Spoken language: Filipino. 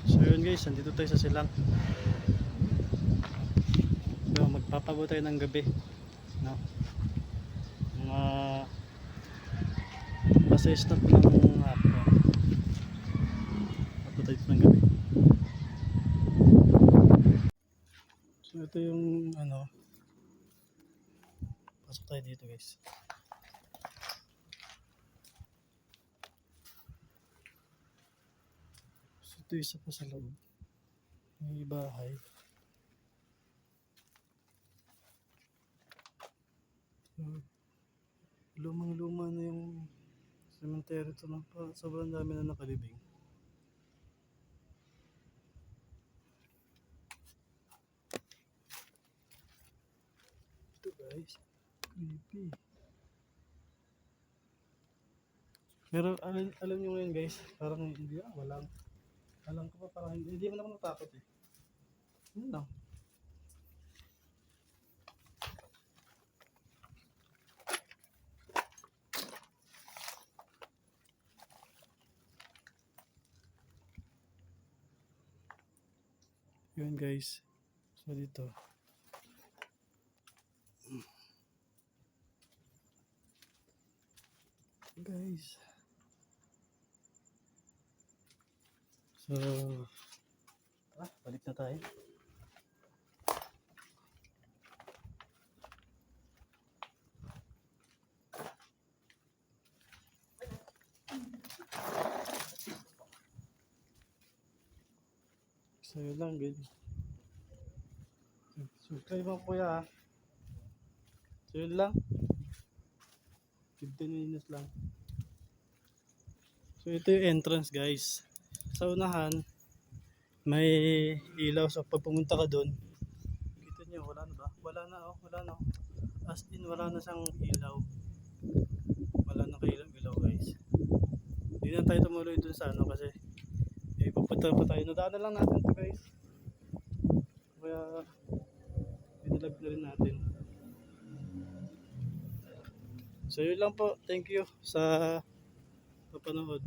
So yun guys, nandito tayo sa silang. So magpapago tayo ng gabi, no? Mga alas 6 na po ng hapon. Papago tayo ng gabi. So ito yung ano, pasok tayo dito guys. So ito isa pa sa loob, may bahay. So, lumang luma na yung cemetery ito, no? Sobrang dami na nakalibing. Ito guys, creepy. Pero alam nyo ngayon guys, parang hindi walang alam ko pa, parang hindi man ako natakot eh. Ano lang. Yun guys. So dito. Guys. So balik na tayo. So yun lang guys. Subscribe mo kuya. So yun lang. 15 minutes lang. So ito yung entrance guys. Sa unahan may ilaw, so pag pumunta ka doon, kita nyo wala na ba? Wala na oh, wala na. As in wala na siyang ilaw. Wala na ilaw guys. Hindi na tayo tumuloy doon sa ano kasi pupunta pa tayo. Nadaanan lang natin to guys. Kaya binalag na rin natin. So yun lang po. Thank you sa papanood.